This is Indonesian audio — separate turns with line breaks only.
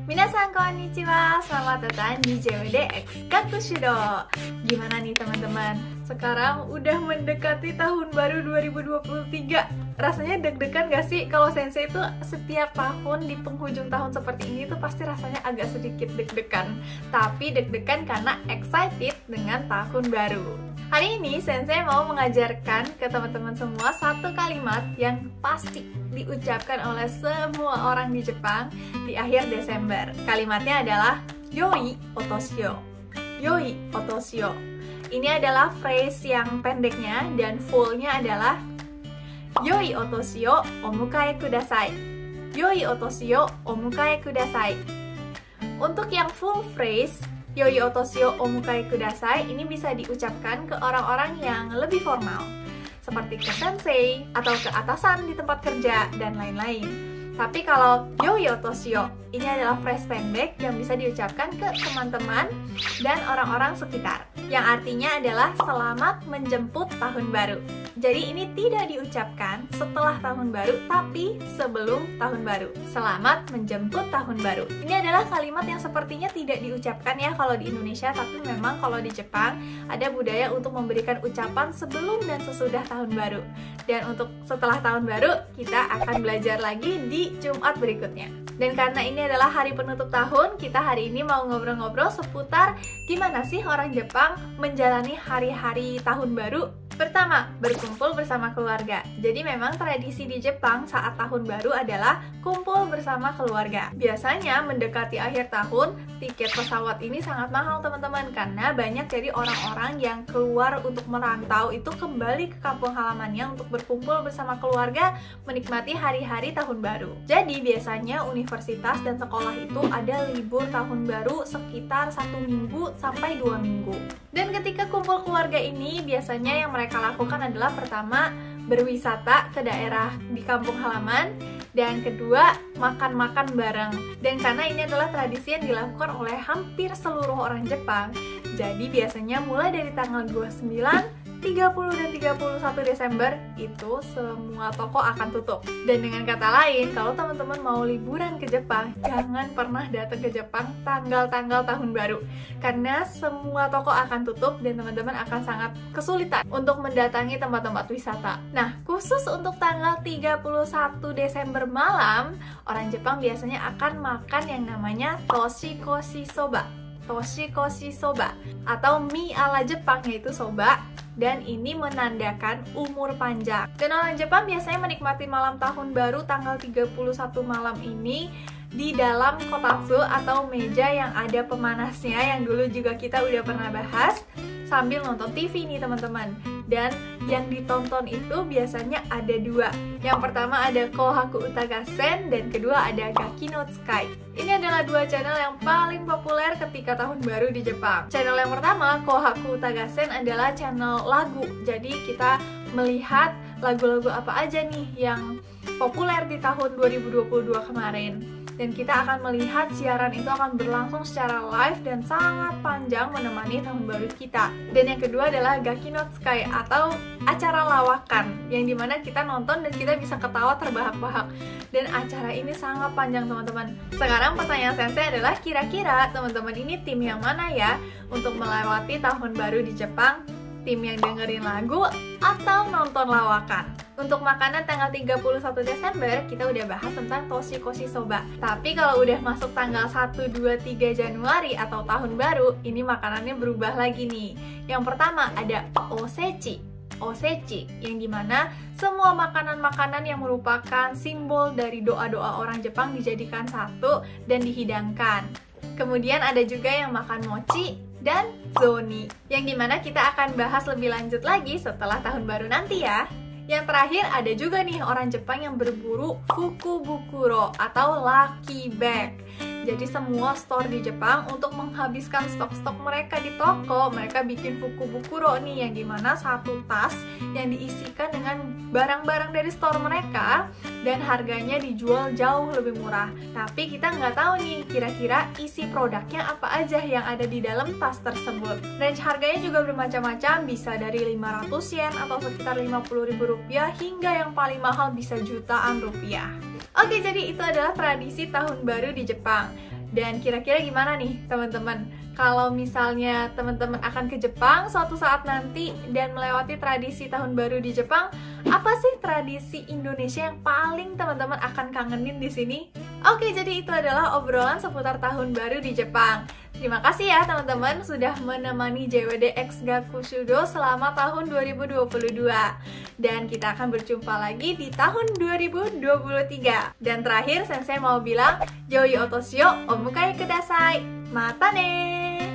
Minasan konnichiwa, selamat datang di JWD X Kakushiro. Gimana nih teman-teman? Sekarang udah mendekati tahun baru 2023. Rasanya deg-degan gak sih? Kalau sensei itu setiap tahun di penghujung tahun seperti ini tuh pasti rasanya agak sedikit deg-degan. Tapi deg-degan karena excited dengan tahun baru. Hari ini sensei mau mengajarkan ke teman-teman semua satu kalimat yang pasti diucapkan oleh semua orang di Jepang di akhir Desember. Kalimatnya adalah Yoi Otoshio. Yoi Otoshio. Ini adalah phrase yang pendeknya dan fullnya adalah Yoi Otoshio omukae kudasai. Yoi Otoshio omukae kudasai. Untuk yang full phrase Yoi Otoshio omukae kudasai ini bisa diucapkan ke orang-orang yang lebih formal, seperti ke sensei atau ke atasan di tempat kerja dan lain-lain. Tapi kalau Yoi Otoshio ini adalah phrase pendek yang bisa diucapkan ke teman-teman dan orang-orang sekitar, yang artinya adalah selamat menjemput tahun baru. Jadi ini tidak diucapkan setelah tahun baru, tapi sebelum tahun baru. Selamat menjemput tahun baru. Ini adalah kalimat yang sepertinya tidak diucapkan ya kalau di Indonesia, tapi memang kalau di Jepang ada budaya untuk memberikan ucapan sebelum dan sesudah tahun baru. Dan untuk setelah tahun baru, kita akan belajar lagi di Jumat berikutnya. Dan karena ini adalah hari penutup tahun, kita hari ini mau ngobrol-ngobrol seputar gimana sih orang Jepang menjalani hari-hari tahun baru. Pertama, berkumpul bersama keluarga. Jadi memang tradisi di Jepang saat tahun baru adalah kumpul bersama keluarga. Biasanya mendekati akhir tahun, tiket pesawat ini sangat mahal teman-teman, karena banyak jadi orang-orang yang keluar untuk merantau itu kembali ke kampung halamannya untuk berkumpul bersama keluarga menikmati hari-hari tahun baru. Jadi biasanya universitas dan sekolah itu ada libur tahun baru sekitar 1 minggu sampai 2 minggu. Dan ketika kumpul keluarga ini biasanya yang mereka lakukan adalah pertama, berwisata ke daerah di kampung halaman, dan kedua, makan-makan bareng. Dan karena ini adalah tradisi yang dilakukan oleh hampir seluruh orang Jepang, jadi biasanya mulai dari tanggal 29, 30 dan 31 Desember itu semua toko akan tutup. Dan dengan kata lain, kalau teman-teman mau liburan ke Jepang, jangan pernah datang ke Jepang tanggal-tanggal tahun baru, karena semua toko akan tutup dan teman-teman akan sangat kesulitan untuk mendatangi tempat-tempat wisata. Nah, khusus untuk tanggal 31 Desember malam, orang Jepang biasanya akan makan yang namanya toshikoshi soba. Toshikoshi soba atau mie ala Jepang, yaitu soba, dan ini menandakan umur panjang. Dan orang Jepang biasanya menikmati malam tahun baru tanggal 31 malam ini di dalam kotatsu atau meja yang ada pemanasnya, yang dulu juga kita udah pernah bahas, sambil nonton TV nih teman-teman. Dan yang ditonton itu biasanya ada dua. Yang pertama ada Kohaku Utagassen dan kedua ada Gaki no Tsukai. Ini adalah dua channel yang paling populer ketika tahun baru di Jepang. Channel yang pertama, Kohaku Utagassen, adalah channel lagu. Jadi kita melihat lagu-lagu apa aja nih yang populer di tahun 2022 kemarin. Dan kita akan melihat siaran itu akan berlangsung secara live dan sangat panjang menemani tahun baru kita. Dan yang kedua adalah Gaki no Tsukai atau acara lawakan, yang dimana kita nonton dan kita bisa ketawa terbahak-bahak. Dan acara ini sangat panjang teman-teman. Sekarang pertanyaan sensei adalah, kira-kira teman-teman ini tim yang mana ya untuk melewati tahun baru di Jepang? Tim yang dengerin lagu atau nonton lawakan? Untuk makanan tanggal 31 Desember, kita udah bahas tentang toshikoshi soba. Tapi kalau udah masuk tanggal 1, 2, 3 Januari atau tahun baru, ini makanannya berubah lagi nih. Yang pertama ada osechi. Osechi, yang dimana semua makanan-makanan yang merupakan simbol dari doa-doa orang Jepang dijadikan satu dan dihidangkan. Kemudian ada juga yang makan mochi dan zoni, yang dimana kita akan bahas lebih lanjut lagi setelah tahun baru nanti ya. Yang terakhir ada juga nih orang Jepang yang berburu fukubukuro atau lucky bag. Jadi semua store di Jepang untuk menghabiskan stok-stok mereka di toko, mereka bikin fukubukuro nih, yang dimana satu tas yang diisikan dengan barang-barang dari store mereka dan harganya dijual jauh lebih murah. Tapi kita nggak tahu nih kira-kira isi produknya apa aja yang ada di dalam tas tersebut. Range harganya juga bermacam-macam, bisa dari 500 yen atau sekitar 50.000 rupiah hingga yang paling mahal bisa jutaan rupiah. Oke, jadi itu adalah tradisi tahun baru di Jepang. Dan kira-kira gimana nih teman-teman? Kalau misalnya teman-teman akan ke Jepang suatu saat nanti dan melewati tradisi tahun baru di Jepang, apa sih tradisi Indonesia yang paling teman-teman akan kangenin di sini? Oke, jadi itu adalah obrolan seputar tahun baru di Jepang. Terima kasih ya teman-teman sudah menemani JWD X Gakushudo selama tahun 2022. Dan kita akan berjumpa lagi di tahun 2023. Dan terakhir, Sensei mau bilang, Joi Otoshio Omukai Kudasai. Mata ne!